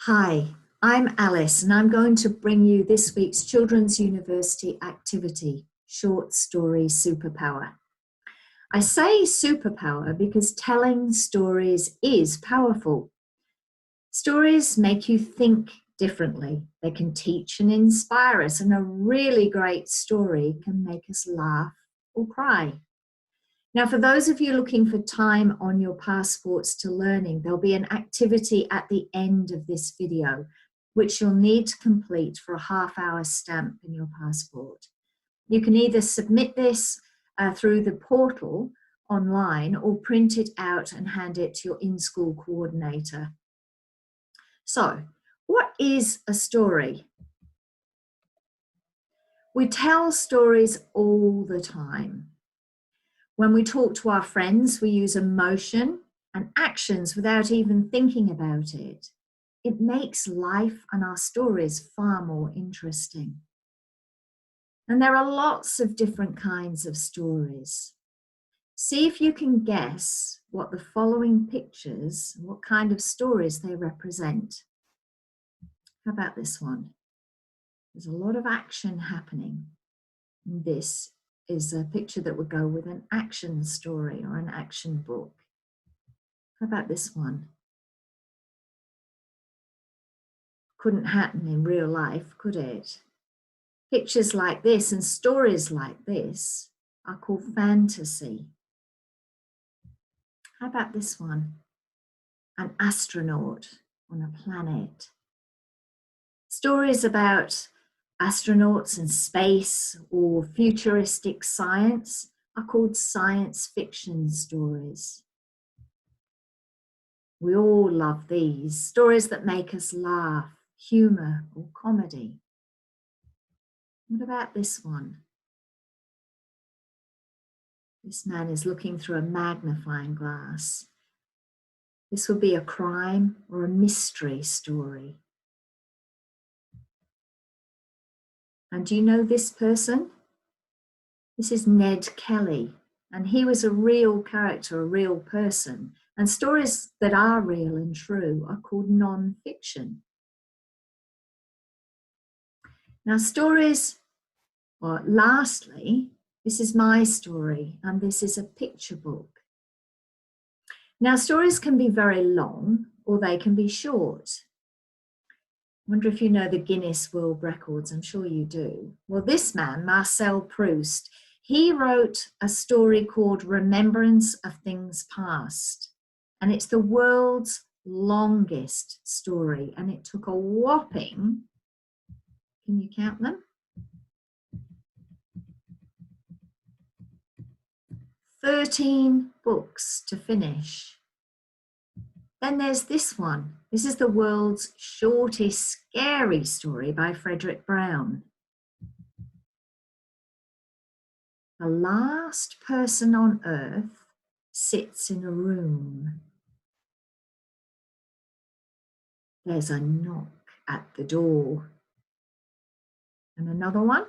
Hi, I'm Alice and I'm going to bring you this week's Children's University activity, Short Story Superpower. I say superpower because telling stories is powerful. Stories make you think differently. They can teach and inspire us, and a really great story can make us laugh or cry. Now, for those of you looking for time on your passports to learning, there'll be an activity at the end of this video, which you'll need to complete for a half-hour stamp in your passport. You can either submit this through the portal online or print it out and hand it to your in-school coordinator. So, what is a story? We tell stories all the time. When we talk to our friends, we use emotion and actions without even thinking about it. It makes life and our stories far more interesting. And there are lots of different kinds of stories. See if you can guess what the following pictures, what kind of stories they represent. How about this one? There's a lot of action happening. This is a picture that would go with an action story or an action book. How about this one? Couldn't happen in real life, could it? Pictures like this and stories like this are called fantasy. How about this one? An astronaut on a planet. Stories about astronauts and space or futuristic science are called science fiction stories. We all love these, stories that make us laugh, humor or comedy. What about this one? This man is looking through a magnifying glass. This would be a crime or a mystery story. And do you know this person? This is Ned Kelly, and he was a real character, a real person. And stories that are real and true are called non-fiction. Now, stories, or lastly, this is my story, and this is a picture book. Now, stories can be very long, or they can be short. I wonder if you know the Guinness World Records. I'm sure you do. Well, this man, Marcel Proust, he wrote a story called Remembrance of Things Past. And it's the world's longest story. And it took a whopping, can you count them? 13 books to finish. Then there's this one. This is the world's shortest scary story by Frederick Brown. The last person on earth sits in a room. There's a knock at the door. And another one.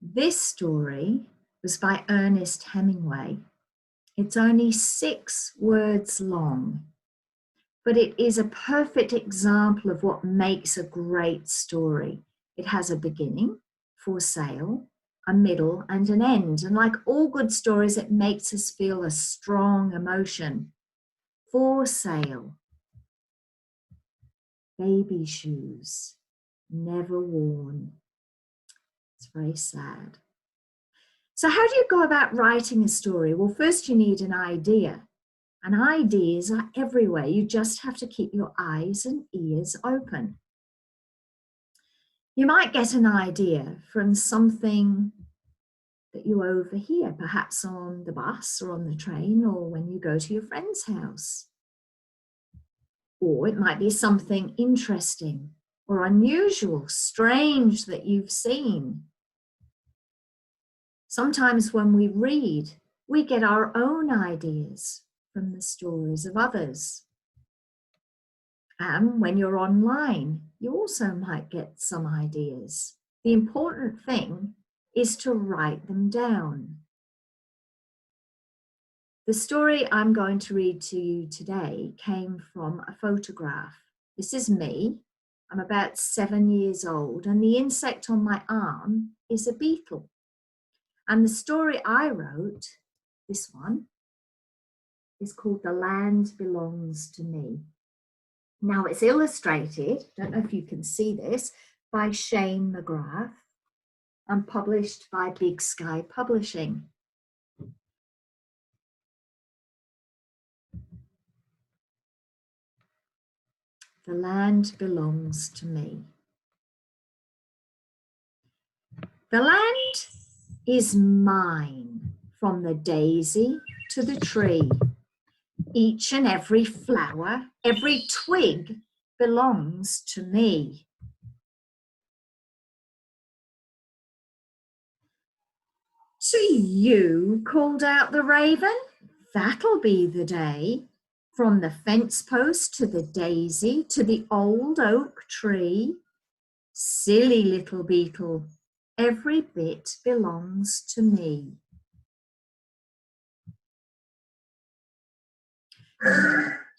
This story was by Ernest Hemingway. It's only 6 words long, but it is a perfect example of what makes a great story. It has a beginning, for sale, a middle, and an end. And like all good stories, it makes us feel a strong emotion. For sale. Baby shoes, never worn. It's very sad. So how do you go about writing a story? Well, first you need an idea. And ideas are everywhere. You just have to keep your eyes and ears open. You might get an idea from something that you overhear, perhaps on the bus or on the train or when you go to your friend's house. Or it might be something interesting or unusual, strange that you've seen. Sometimes when we read, we get our own ideas from the stories of others. And when you're online, you also might get some ideas. The important thing is to write them down. The story I'm going to read to you today came from a photograph. This is me. I'm about 7 years old, and the insect on my arm is a beetle. And the story I wrote, this one, is called The Land Belongs to Me. Now it's illustrated, don't know if you can see this, by Shane McGrath and published by Big Sky Publishing. The land belongs to me. The land is mine, from the daisy to the tree. Each and every flower, every twig belongs to me. To you, called out the raven, that'll be the day. From the fence post to the daisy to the old oak tree. Silly little beetle, every bit belongs to me.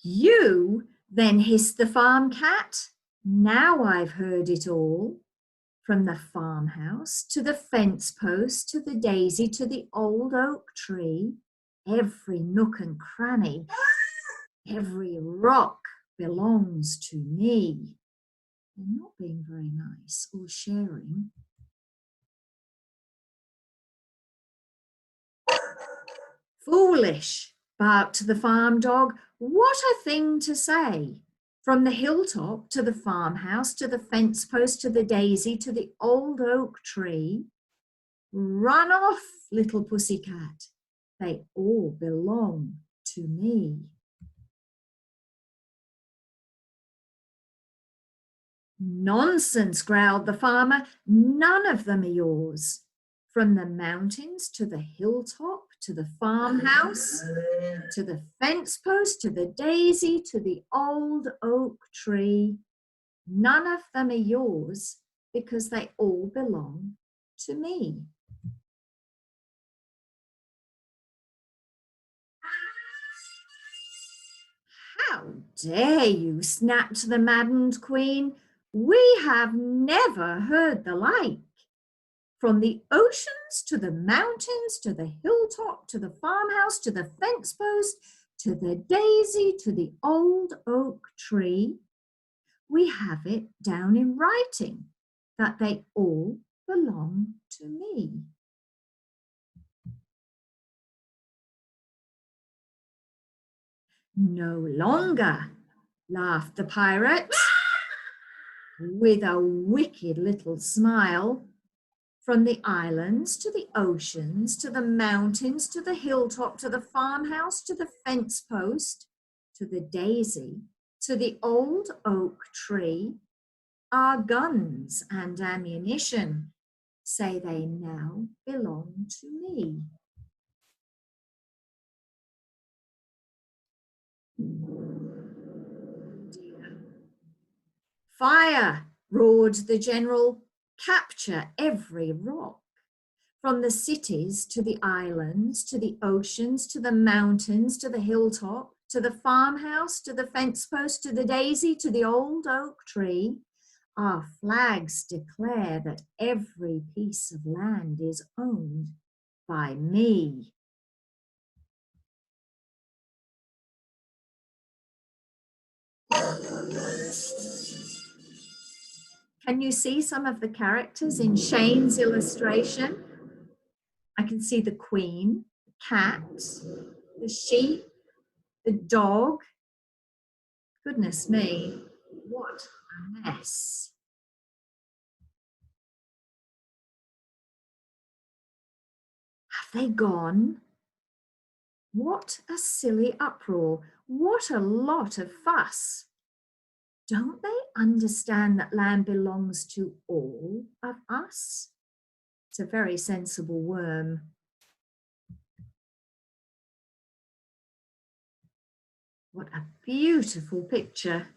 You, then hissed the farm cat, now I've heard it all. From the farmhouse to the fence post to the daisy to the old oak tree, every nook and cranny, every rock belongs to me. They're not being very nice or sharing. Foolish, barked the farm dog. What a thing to say. From the hilltop to the farmhouse to the fence post to the daisy to the old oak tree. Run off, little pussycat. They all belong to me. Nonsense, growled the farmer. None of them are yours. From the mountains to the hilltop, to the farmhouse, to the fence post, to the daisy, to the old oak tree. None of them are yours because they all belong to me. How dare you, snapped the maddened queen. We have never heard the like. From the oceans to the mountains, to the hilltop, to the farmhouse, to the fence post, to the daisy, to the old oak tree, we have it down in writing that they all belong to me. No longer, laughed the pirate, with a wicked little smile. From the islands to the oceans, to the mountains, to the hilltop, to the farmhouse, to the fence post, to the daisy, to the old oak tree, our guns and ammunition say they now belong to me. Fire, roared the general, capture every rock. From the cities to the islands, to the oceans, to the mountains, to the hilltop, to the farmhouse, to the fence post, to the daisy, to the old oak tree, our flags declare that every piece of land is owned by me. Can you see some of the characters in Shane's illustration? I can see the queen, the cat, the sheep, the dog. Goodness me, what a mess. Have they gone? What a silly uproar. What a lot of fuss. Don't they understand that land belongs to all of us? It's a very sensible worm. What a beautiful picture.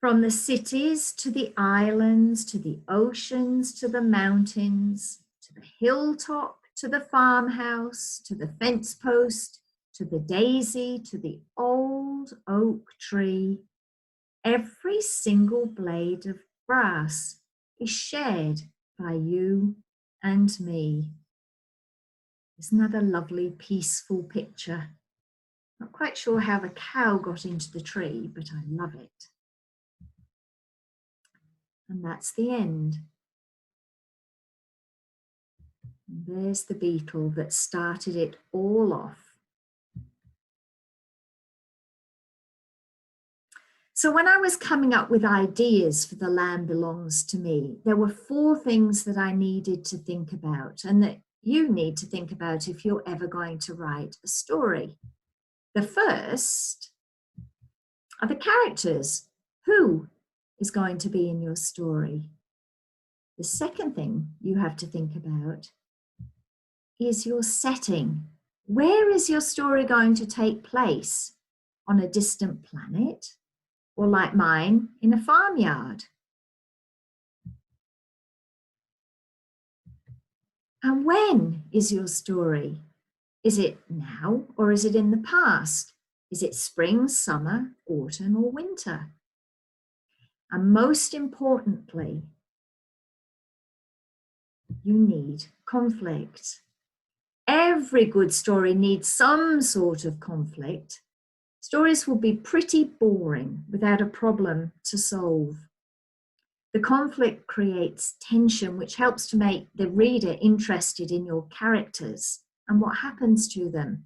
From the cities to the islands, to the oceans, to the mountains, to the hilltop, to the farmhouse, to the fence post, to the daisy, to the old oak tree, Every single blade of grass is shared by you and me. Isn't that a lovely, peaceful picture? Not quite sure how the cow got into the tree, but I love it. And that's the end. And there's the beetle that started it all off. So when I was coming up with ideas for The Land Belongs to Me, there were 4 things that I needed to think about and that you need to think about if you're ever going to write a story. The first are the characters. Who is going to be in your story? The second thing you have to think about is your setting. Where is your story going to take place? On a distant planet? Or like mine, in a farmyard? And when is your story? Is it now or is it in the past? Is it spring, summer, autumn, or winter? And most importantly, you need conflict. Every good story needs some sort of conflict. Stories will be pretty boring without a problem to solve. The conflict creates tension, which helps to make the reader interested in your characters and what happens to them.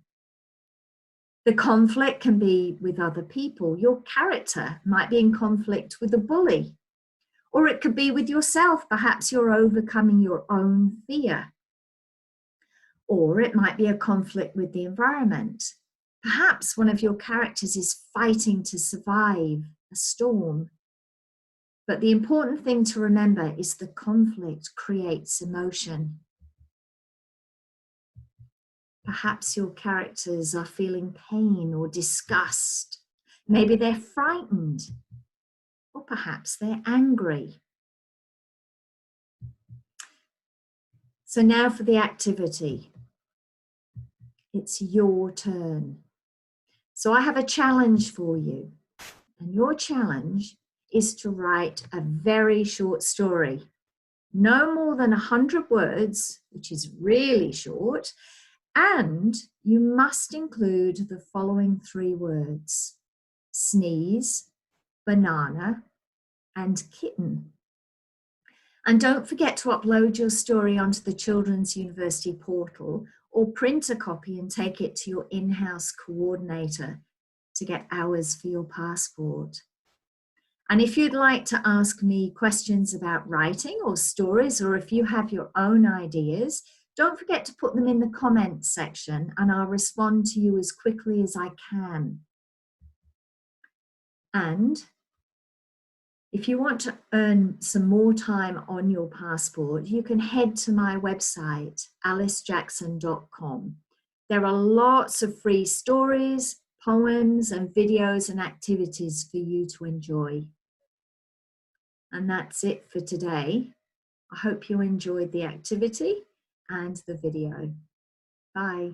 The conflict can be with other people. Your character might be in conflict with a bully, or it could be with yourself. Perhaps you're overcoming your own fear. Or it might be a conflict with the environment. Perhaps one of your characters is fighting to survive a storm. But the important thing to remember is the conflict creates emotion. Perhaps your characters are feeling pain or disgust. Maybe they're frightened, or perhaps they're angry. So now for the activity. It's your turn. So I have a challenge for you. And your challenge is to write a very short story. No more than 100 words, which is really short. And you must include the following 3 words: sneeze, banana, and kitten. And don't forget to upload your story onto the Children's University portal or print a copy and take it to your in-house coordinator to get hours for your passport. And if you'd like to ask me questions about writing or stories, or if you have your own ideas, don't forget to put them in the comments section and I'll respond to you as quickly as I can. And if you want to earn some more time on your passport, you can head to my website, alysjackson.com. There are lots of free stories, poems, and videos and activities for you to enjoy. And that's it for today. I hope you enjoyed the activity and the video. Bye.